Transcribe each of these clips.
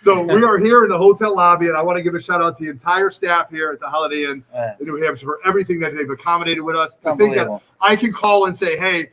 So we are here in the hotel lobby, and I want to give a shout out to the entire staff here at the Holiday Inn in New Hampshire for everything that they've accommodated with us. To think that I can call and say, hey,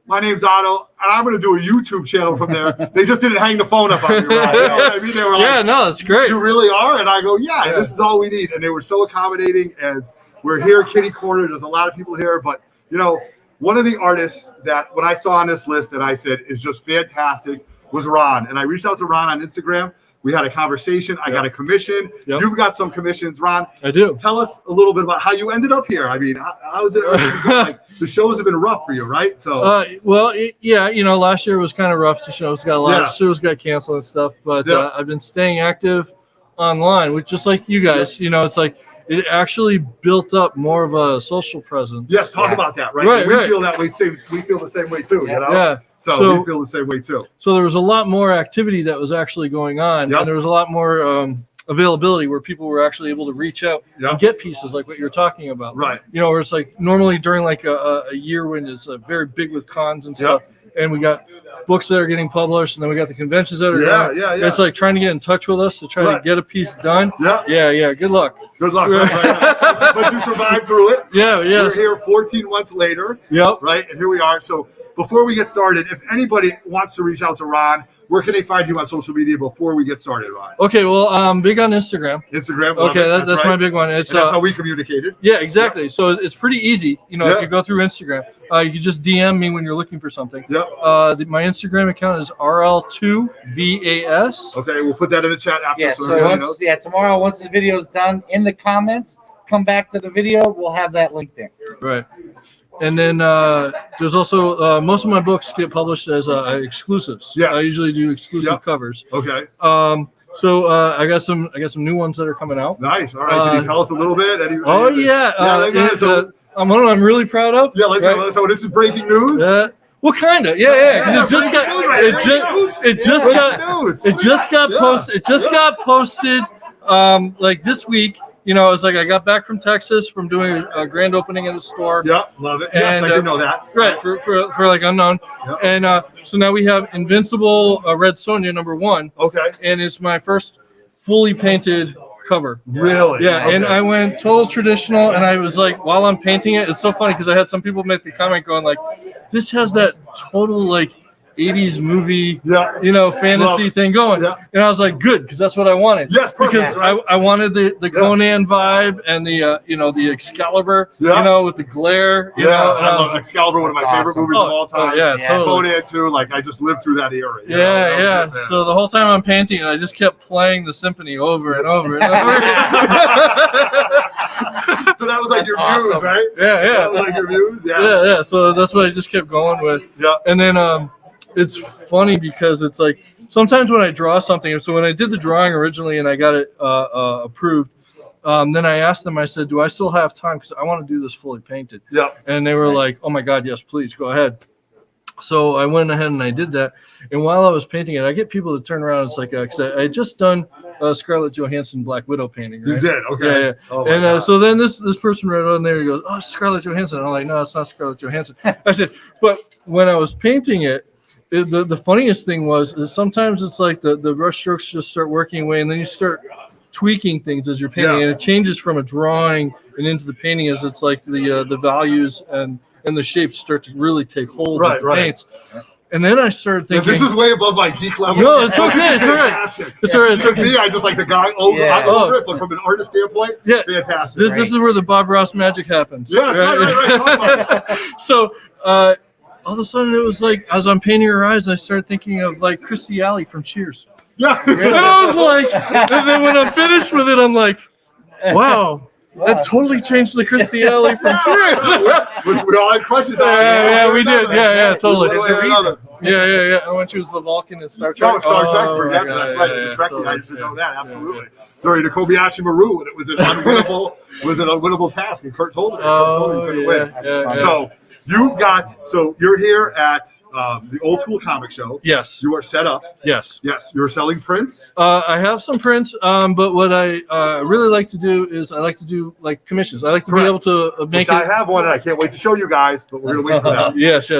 my name's Otto, and I'm going to do a YouTube channel from there. They just didn't hang the phone up on me, right? You know what I mean? They were like, no, that's great. You really are? And I go, yeah, this is all we need. And they were so accommodating, and we're here, kitty corner. There's a lot of people here, but, you know, one of the artists that when I saw on this list that I said is just fantastic was Ron. And I reached out to Ron on Instagram. We had a conversation. I got a commission. You've got some commissions, Ron. I do. Tell us a little bit about how you ended up here. I mean, how is it? Like, the shows have been rough for you, right? So, yeah, you know, last year was kind of rough. The shows got a lot of shows got canceled and stuff. But I've been staying active online, which just like you guys, you know, it's like it actually built up more of a social presence. Yes, talk about that, right? We feel that way. We feel the same way too. You know? Yeah. So we feel the same way too. So there was a lot more activity that was actually going on, and there was a lot more availability where people were actually able to reach out and get pieces like what you're talking about. Right. You know, where it's like normally during like a year when it's very big with cons and stuff, and we got books that are getting published, and then we got the conventions that are going. It's like trying to get in touch with us to try to get a piece done. Yeah. Good luck. Good luck. Right. But you survived through it. We're here 14 months later. Right, and here we are. So before we get started, if anybody wants to reach out to Ron, where can they find you on social media before we get started, Ron? Okay, well, I'm big on Instagram. Okay, that's my big one. It's that's how we communicated. Yeah, exactly. So it's pretty easy. You know, if you go through Instagram, you can just DM me when you're looking for something. My Instagram account is RL2VAS. Okay, we'll put that in the chat after. So tomorrow, once the video is done, in the comments, come back to the video. We'll have that link there. Right. And then there's also most of my books get published as exclusives. I usually do exclusive covers. Okay. So I got some new ones that are coming out. Nice. All right. Can you tell us a little bit? I'm really proud of. So this is breaking news. Well, kind of. Yeah. It just got posted like this week. You know, it's like I got back from Texas from doing a grand opening in the store. Love it. Yes, I did know that. Right, for like unknown. And so now we have Invincible Red Sonja #1. Okay. And it's my first fully painted cover. Really? Yeah, and I went total traditional, and I was like, while I'm painting it, it's so funny because I had some people make the comment going like, this has that total like 80s movie, you know, fantasy thing going. And I was like, good, because that's what I wanted. Yes, perfect. Because I wanted the Conan vibe and the, you know, the Excalibur, you know, with the glare. You know, and I love Excalibur, one of my favorite movies of all time. Totally. Conan, too. Like, I just lived through that era. So the whole time I'm painting, I just kept playing the symphony over and over and over. So that was like your muse, right? That was like your muse? Yeah. So that's what I just kept going with. And then, it's funny because it's like sometimes when I draw something, so when I did the drawing originally and I got it approved, then I asked them, I said, do I still have time? Because I want to do this fully painted. And they were like, oh my God, yes, please go ahead. So I went ahead and I did that. And while I was painting it, I get people to turn around. It's like, because I had just done Scarlett Johansson Black Widow painting. Right? You did? Okay. Yeah. Oh and so then this person right on there, he goes, oh, Scarlett Johansson. And I'm like, no, it's not Scarlett Johansson. I said, but when I was painting it, the funniest thing is sometimes it's like the brush strokes just start working away, and then you start tweaking things as you're painting, and it changes from a drawing and into the painting as it's like the values and the shapes start to really take hold of the paints. And then I started thinking, this is way above my geek level. No, it's okay. It's all right. It's all right. It's okay. Me, I just like the guy over it, but from an artist standpoint, fantastic. This is where the Bob Ross magic happens. Yes, right. So, all of a sudden, it was like, as I'm painting her eyes, I started thinking of like Christy Alley from Cheers. And I was like, and then when I'm finished with it, I'm like, wow, that totally changed the Christy Alley from Cheers. Which we all had crushes on. Yeah, we did. Yeah, totally. Yeah. And when she was the Vulcan in Star Trek. Oh, Star Trek. That's right. It's a Trekkie. I used to know that. Absolutely. During the Kobayashi Maru, when it was an unwinnable task, and Kurt told him he couldn't win. So, You've got, so you're here at the Old School Comic Show. Yes. You are set up. Yes. Yes. You're selling prints. I have some prints, but what I really like to do is I like to do like commissions. I like to be able to make it. I have one, and I can't wait to show you guys, but we're going to wait for that. Yes.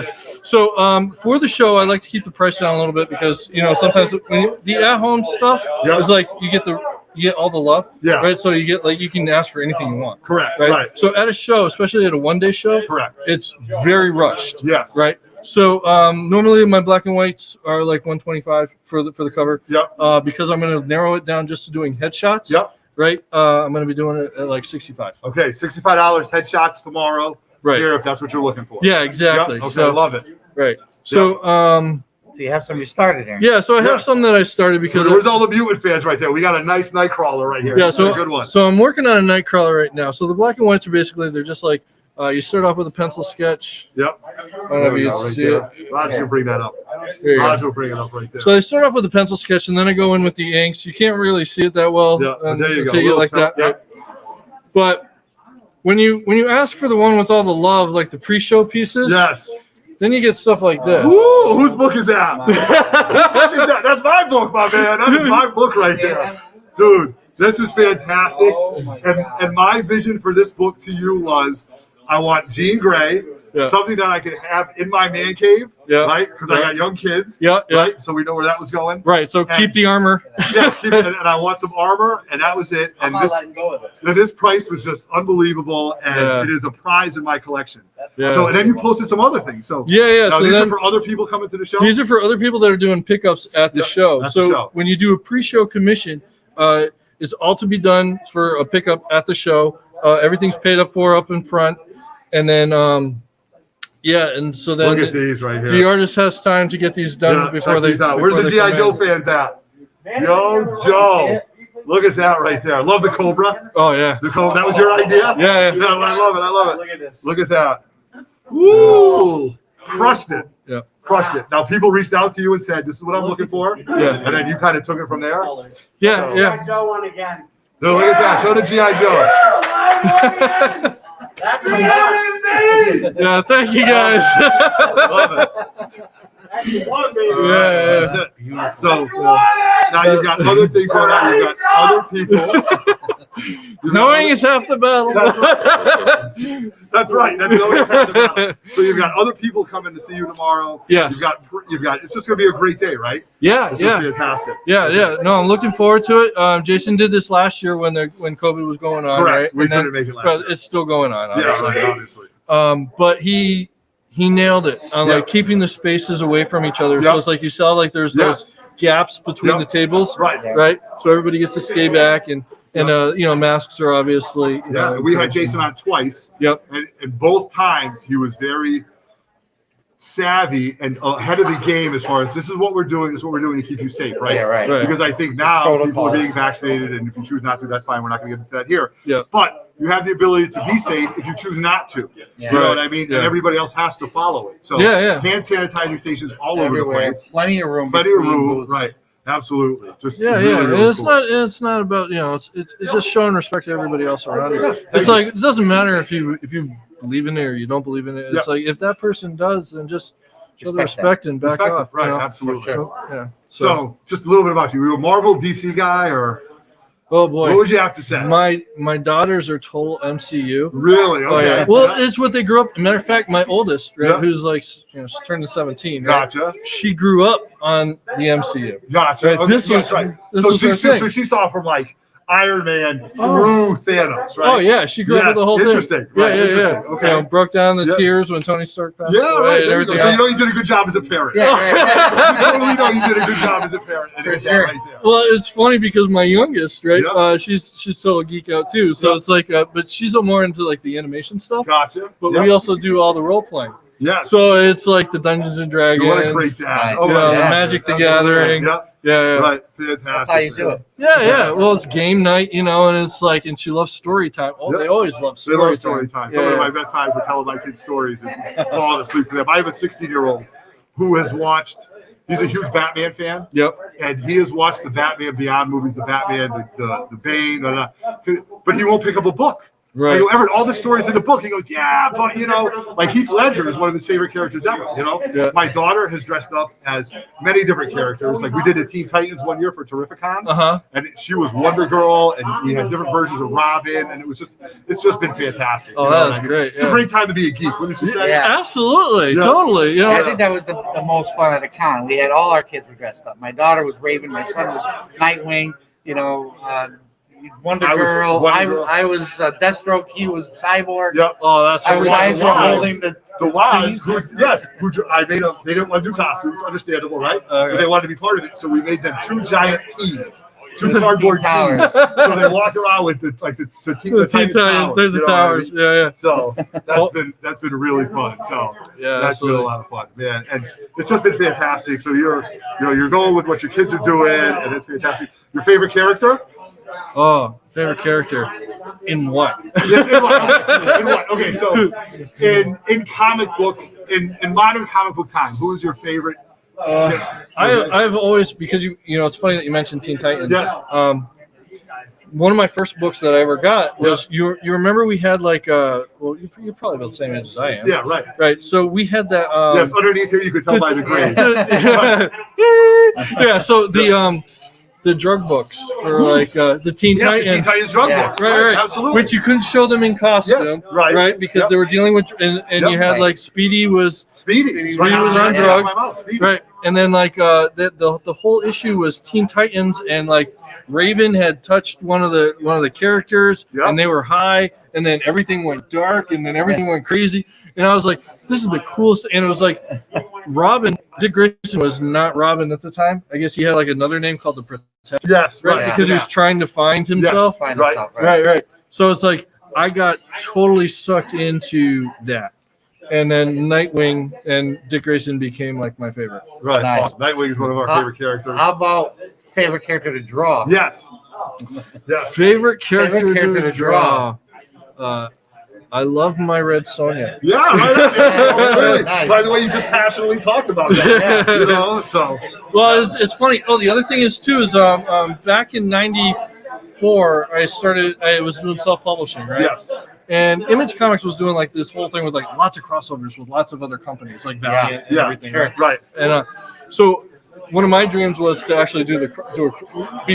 So for the show, I like to keep the price down a little bit because, sometimes when the at-home stuff is like you get all the love, right? So you get you can ask for anything you want. Correct. Right. So at a show, especially at a one-day show, correct, it's very rushed. Yes. Right. So normally my black and whites are like 125 for the cover. Yep. Because I'm going to narrow it down just to doing headshots. Yep. Right. I'm going to be doing it at like 65. Okay, $65 headshots tomorrow. Right. Here, if that's what you're looking for. Yeah. Exactly. Yep. Okay, So I love it. Right. So So you have some you started here. yeah. So I have some that I started because where's all the mutant fans right there? We got a nice Nightcrawler right here. Yeah. This is a good one. So I'm working on a Nightcrawler right now. So the black and whites are basically they're just like. You start off with a pencil sketch. Yep. Whenever you see it. Roger will bring that up. Roger will bring it up right there. So I start off with a pencil sketch, and then I go in with the inks. You can't really see it that well. Yeah. There you go. You get like that. Yep. But when you ask for the one with all the love, like the pre-show pieces, yes. Then you get stuff like this. Ooh, whose book is that? Whose book is that? That's my book, my man. That is my book right there, dude. This is fantastic. And my vision for this book to you was I want Jean Grey, something that I could have in my man cave, right? Because I got young kids, right? So we know where that was going. Right, so keep the armor. Keep it, and I want some armor, and that was it. And this price was just unbelievable, and it is a prize in my collection. So, and then you posted some other things. So now so these are for other people coming to the show? These are for other people that are doing pickups at the show. So when you do a pre-show commission, it's all to be done for a pickup at the show. Everything's paid up for up in front. And then, and so then look at these right here. The artist has time to get these done before they. Where's the G.I. Joe fans at? Yo, Joe. Look at that right there. I love the Cobra. Oh, yeah. The Cobra. That was your idea? Yeah. I love it. I love it. Look at this. Look at that. Woo! Crushed it. Yeah. Crushed it. Now, people reached out to you and said, this is what I'm looking for. Yeah. And then you kind of took it from there. Yeah. G.I. Joe one again. No, look at that. Show the G.I. Joe. That's what thank you guys. Love it. That's it. So now you've got other things going on. You've got other people. Knowing is half the battle. That's right. That's always half the battle. So you've got other people coming to see you tomorrow. Yes. You've got. It's just going to be a great day, right? Yeah. It's just fantastic. Yeah. No, I'm looking forward to it. Jason did this last year when COVID was going on. Correct. Right? We couldn't make it last year. It's still going on. Obviously. Yeah, obviously. But he nailed it on like keeping the spaces away from each other. So it's like you saw like there's those gaps between the tables. Right. So everybody gets to stay back and masks are obviously. We had Jason on twice. Yep. And both times he was very savvy and ahead of the game as far as this is what we're doing. This is what we're doing to keep you safe, right? Yeah, right. Because I think now people are being vaccinated, and if you choose not to, that's fine. We're not going to get into that here. Yeah. But you have the ability to be safe if you choose not to. Yeah. You know what I mean? Yeah. And everybody else has to follow it. So hand sanitizing stations all over the place. Plenty of room. Right. Absolutely. Just really it's not about it's just showing respect to everybody else around you. It's like it doesn't matter if you believe in it or you don't believe in it. It's like if that person does, then just show the respect and back off. Right, absolutely. Sure. Yeah. So just a little bit about you. Were you a Marvel DC guy or oh boy. What would you have to say? My daughters are total MCU. Really? Okay. Oh, yeah. Well, it's what they grew up. Matter of fact, my oldest, who's like she's turning 17. Gotcha. Right? She grew up on the MCU. Gotcha. Right? Okay. This was right. So she saw from like Iron Man through Thanos, right? Oh yeah, she grew up with the whole thing. Interesting. Right. Yeah. Okay. Broke down the tears when Tony Stark passed away. Right. And everything so you did a good job as a parent. Yeah. You totally know you did a good job as a parent. And it's right there. Well, it's funny because my youngest, right? She's still a geek out too. So it's like, but she's more into like the animation stuff. Gotcha. But we also do all the role playing. Yes. So it's like the Dungeons and Dragons. What a great dad. The Magic the Gathering. Yeah. Right. Fantastic. That's how you do it. Yeah. Well, it's game night, and it's like, and she loves story time. Oh, they always love story time. They love story time. Some of my best times were telling my kids stories and falling asleep for them. I have a 16-year-old who has watched. He's a huge Batman fan. Yep. And he has watched the Batman Beyond movies, the Batman, the Bane, but he won't pick up a book. Right. I go, Everett, all the stories in the book. He goes, yeah, but like Heath Ledger is one of his favorite characters ever. Yeah. My daughter has dressed up as many different characters. Like we did the Teen Titans one year for Terrificon, and she was Wonder Girl, and we had different versions of Robin, and it's just been fantastic. Oh, that was great. It's a great time to be a geek, wouldn't you say? Yeah. Absolutely, totally. Yeah, I think that was the most fun at the con. We had all our kids were dressed up. My daughter was Raven, my son was Nightwing. Wonder Girl. I was Deathstroke. He was Cyborg. Yep. Oh, that's I was holding the wives. I made them. They didn't want to do costumes. Understandable, right? But they wanted to be part of it, so we made them 2 giant tees. 2 cardboard tees. So they walk around with the Teen Titans. There's the towers. I mean? Yeah. So that's been really fun. So that's been a lot of fun, man. And it's just been fantastic. So you're going with what your kids are doing, and it's fantastic. Your favorite character? Oh, favorite character in what? Yes, in what? Okay, so in comic book, in modern comic book time, who is your favorite? I've always, because it's funny that you mentioned Teen Titans. Yes. One of my first books that I ever got was you remember we had like you're probably about the same age as I am. Yeah, right. Right. So we had that. Yes, underneath here you could tell by the grade. Yeah. So the drug books for like the Teen Titans. The Teen Titans drug books. Right. Absolutely. Which you couldn't show them in costume. Yes, right. Because they were dealing with, and you had like Speedy was on drugs. Right. And then like the whole issue was Teen Titans, and like Raven had touched one of the characters, and they were high, and then everything went dark, and then everything went crazy. And I was like, this is the coolest. And it was like Robin, Dick Grayson was not Robin at the time. I guess he had like another name called the Protector. Yes, right. Because he was trying to find himself. Yes, right. So it's like I got totally sucked into that. And then Nightwing and Dick Grayson became like my favorite. Right. Nice. Awesome. Nightwing is one of our favorite characters. How about favorite character to draw? Yes. Yeah. Favorite character to draw. I love my Red Sonja. Yeah, right. Nice. By the way, you just passionately talked about that. So. Well, it's funny. Oh, the other thing is too is back in '94, I was doing self-publishing, right? Yes. And Image Comics was doing like this whole thing with like lots of crossovers with lots of other companies, like Valiant and everything. Sure. Right. And so one of my dreams was to actually be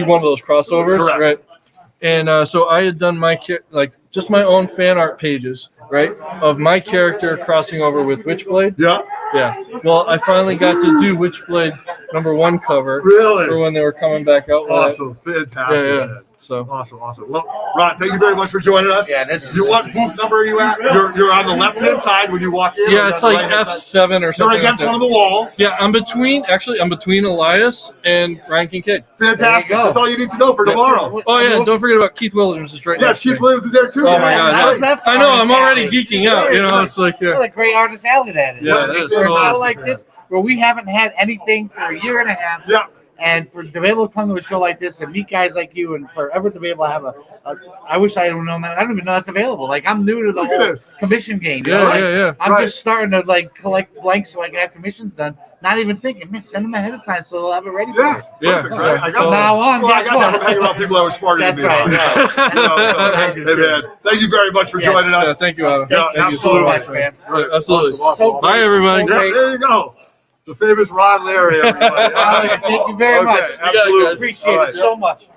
one of those crossovers, correct. Right? And so I had done just my own fan art pages, right, of my character crossing over with Witchblade. Yeah. Yeah. Well, I finally got to do Witchblade #1 cover. Really? For when they were coming back out. Awesome. Fantastic. Yeah. So awesome. Well, Ron, thank you very much for joining us. Yeah, what booth number are you at? You're on the left-hand side when you walk in. Yeah, it's like F7 or something. You're against one of the walls. Yeah, I'm between Elias and Ryan Kincaid. Fantastic. That's all you need to know for tomorrow. Oh yeah, don't forget about Keith Williams is right next. Yes, Keith Williams is there too. Oh my God. I know, I'm already geeking out. It's like what a great artist alley that is. Yeah, that is for a so show awesome. like this where we haven't had anything for a year and a half. Yeah. And to be able to come to a show like this and meet guys like you, and forever to be able to have I wish I don't know, man. I don't even know that's available. Like I'm new to the whole commission game. Yeah. I'm just starting to like collect blanks so I can have commissions done. Not even thinking, man, send them ahead of time so they'll have it ready for me. Yeah. Right. I got now on. I got that from hanging around people that were smarter than me. That's right. Hey man, thank you very much for joining us. Yeah, thank you, Adam. Yeah, Thank you so much, man. Right. Absolutely. Awesome. Bye, everybody. Yeah, there you go. The famous Ron Leary, everybody. Alex, thank you very much. Absolutely. Appreciate it so much.